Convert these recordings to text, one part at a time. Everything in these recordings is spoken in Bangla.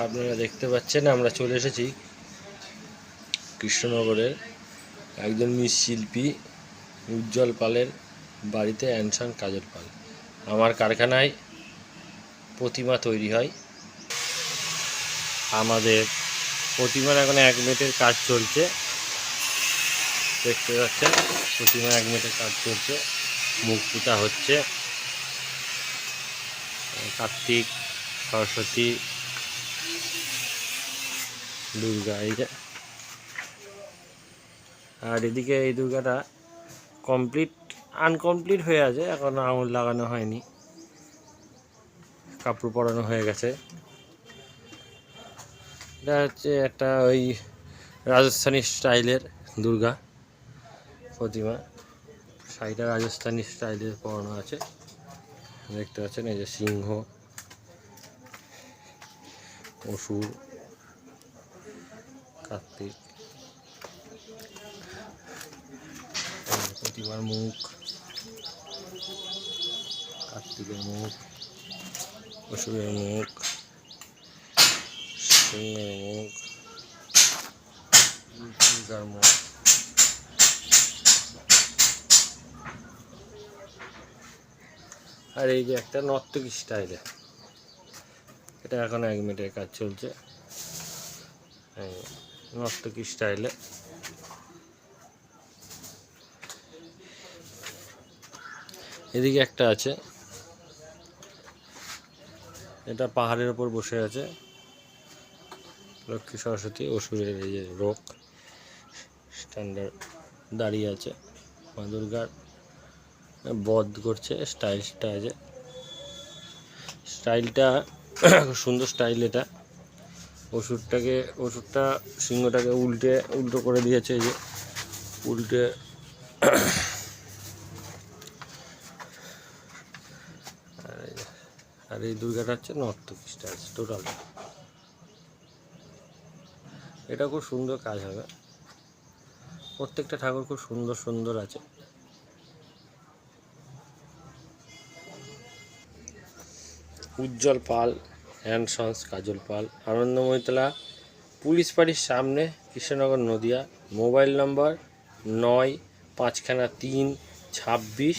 আপনারা দেখতে পাচ্ছেন আমরা চলে এসেছি কৃষ্ণনগরের একজন মৃৎশিল্পী উজ্জ্বল পালের বাড়িতে। অ্যানসন কাজল পাল আমার কারখানায় প্রতিমা তৈরি হয়। আমাদের প্রতিমার এখন 1 মিনিটের কাজ চলছে, দেখতে পাচ্ছেন। প্রতিমা 1 মিনিটের কাজ চলছে, মুখ পুতা হচ্ছে। কার্তিক, সরস্বতী, দুর্গা, এই যে। আর এদিকে এই দুর্গাটা আনকমপ্লিট হয়ে আছে, এখন আঙুল লাগানো হয়নি, কাপড় পরানো হয়ে গেছে। এটা হচ্ছে একটা ওই রাজস্থানি স্টাইলের দুর্গা প্রতিমা। শাড়িটা রাজস্থানি স্টাইলের পরানো আছে, দেখতে পাচ্ছেন। এই যে সিংহ, অসুর, কার্তিক, প্রতিমার মুখ, কার্তিকের মুখ, অসুরের মুখ, সিংহের মুখ, দুর্গার মুখ। আর এই যে একটা নর্তকী স্টাইলে, এটা এখন 1 মিনিটের কাজ চলছে। নর্তকী স্টাইলে এদিকে একটা আছে, এটা পাহাড়ের ওপর বসে আছে। লক্ষ্মী, সরস্বতী, অসুরের এই যে রোগ স্ট্যান্ডার্ড দাঁড়িয়ে আছে। মা দুর্গার বধ করছে। স্টাইলটা খুব সুন্দর স্টাইল। এটা অসুরটা সিংহটাকে উল্টো করে দিয়েছে, এই যে উল্টে। আর এই দুর্গাটা হচ্ছে নর্তকী স্টাইল টোটাল। এটা খুব সুন্দর কাজ হবে। প্রত্যেকটা ঠাকুর খুব সুন্দর সুন্দর আছে। উজ্জ্বল পাল, অ্যানসন কাজল পাল, আনন্দময়ীতলা পুলিশ বাড়ির সামনে, কৃষ্ণনগর, নদিয়া। মোবাইল নম্বর 95532624।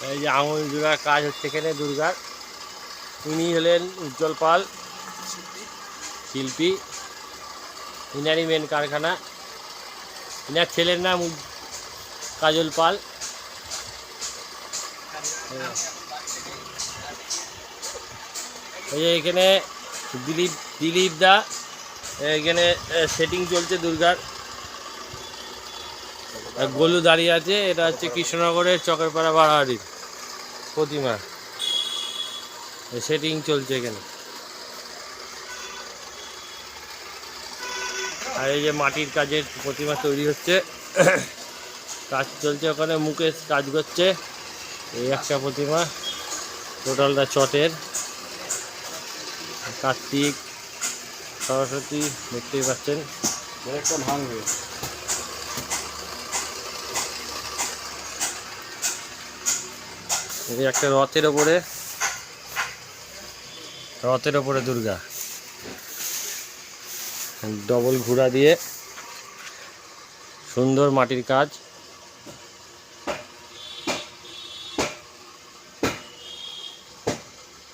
এই যে আঙুল জোড়ার কাজ হচ্ছে এখানে দুর্গার। ইনি হলেন উজ্জ্বল পাল, শিল্পী। ইনারই মেন কারখানা। ইনার ছেলের নাম কাজল পাল। এই যে এখানে দিলীপ দা, এখানে সেটিং চলছে দুর্গার। আর গোলু দাঁড়িয়ে আছে। এটা হচ্ছে কৃষ্ণনগরের চকেরপাড়া বাড়াবাড়ির প্রতিমা, সেটিং চলছে এখানে। আর এই যে মাটির কাজের প্রতিমা তৈরি হচ্ছে, কাজ চলছে ওখানে। মুকেশ কাজ করছে। এই একটা প্রতিমা, টোটালটা চটের। কার্তিক, সরস্বতী দেখতেই পাচ্ছেন। একটা ভাঙবে। এই একটা রথের ওপরে দুর্গা, ডবল ঘোড়া দিয়ে সুন্দর মাটির কাজ।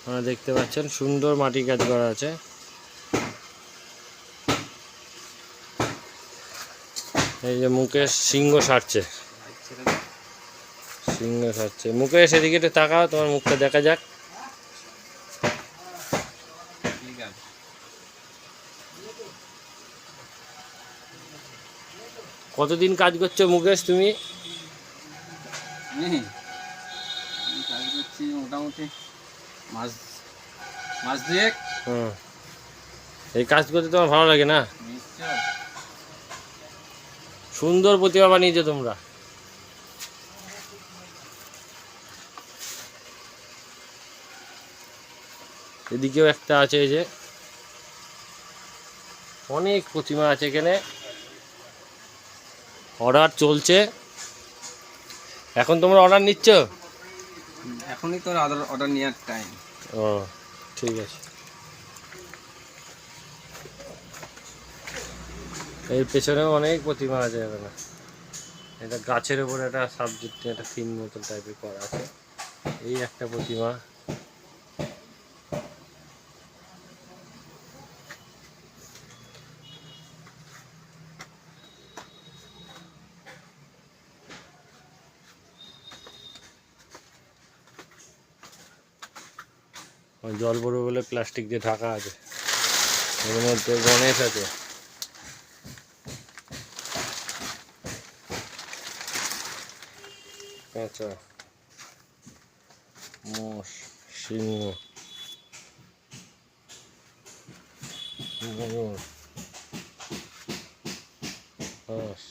আপনারা দেখতে পাচ্ছেন সুন্দর মাটির কাজ করা আছে। এই যে মুকেশ সিংহ সারছে। মুকেশ এদিকে একটু তাকাও, তোমার মুখটা দেখা যাক। কতদিন কাজ করছো মুকেশ তুমি? কাজ করছি মোটামুটি মাস দুয়েক। এই কাজ করতে তোমার ভালো লাগে না? সুন্দর প্রতিমা বানিয়েছো তোমরা। এদিকেও একটা আছে। এই যে অনেক প্রতিমা আছে এখানে, অর্ডার চলছে। এখন তোমরা অর্ডার নিচ্ছ? এখনই তো অর্ডার নেওয়ার টাইম। ও ঠিক আছে। এর পেছনেও অনেক প্রতিমা আছে এখানে। এটা গাছের উপরে একটা সাবজেক্ট, একটা থিম মতন টাইপের করা আছে। এই একটা প্রতিমা। জল পড়বে বলে প্লাস্টিক দিয়ে ঢাকা আছে। এর মধ্যে গণেশ আছে। পেঁচা, মোষ, সিংহ, ময়ূর, হাঁস।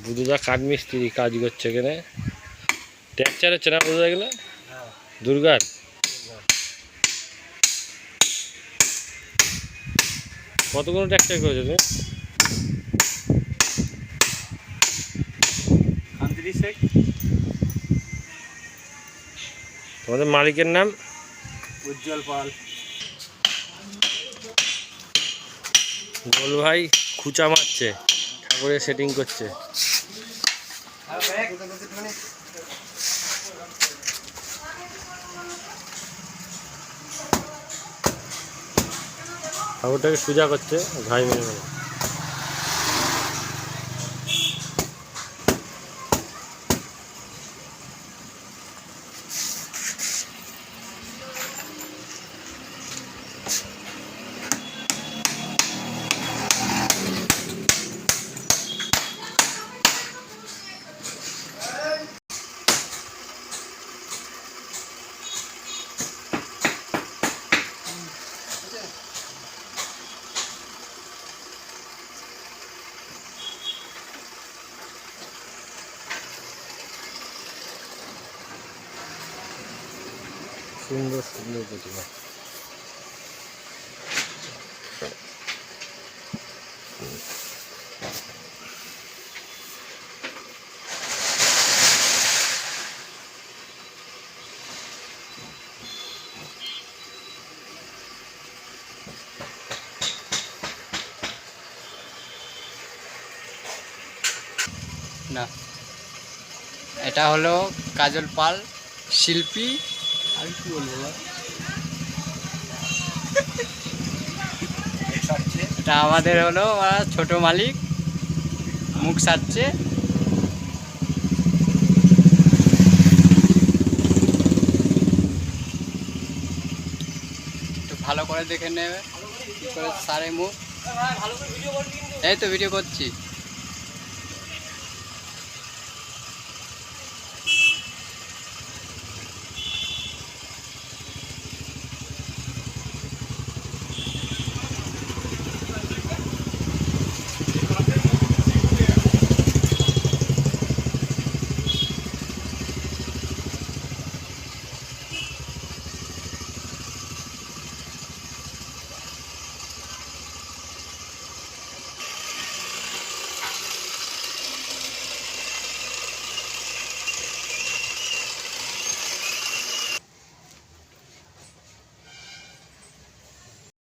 বুধুদা কাঠ মিস্ত্রি কাজ করছে এখানে। ট্যাকচার হচ্ছে না বুধুদা এগুলো? দুর্গার। কতগুলো ট্যাকচার করেছো তুমি? তোমাদের মালিকের নাম? উজ্জ্বল পাল। গোল ভাই খুচা মারছে, ঠাকুরের সেটিং করছে। ঠাকুরটাকে সোজা করছে, ঘাই মেরে মেরে। সুন্দর সুন্দর প্রতিমা। না, এটা হলো কাজল পাল শিল্পী। আর কি বলবো, এটা আমাদের হলো ছোট মালিক, মুখ সারছে। একটু ভালো করে দেখে নেবে কি করে সারে মুখ। এই তো ভিডিও করছি।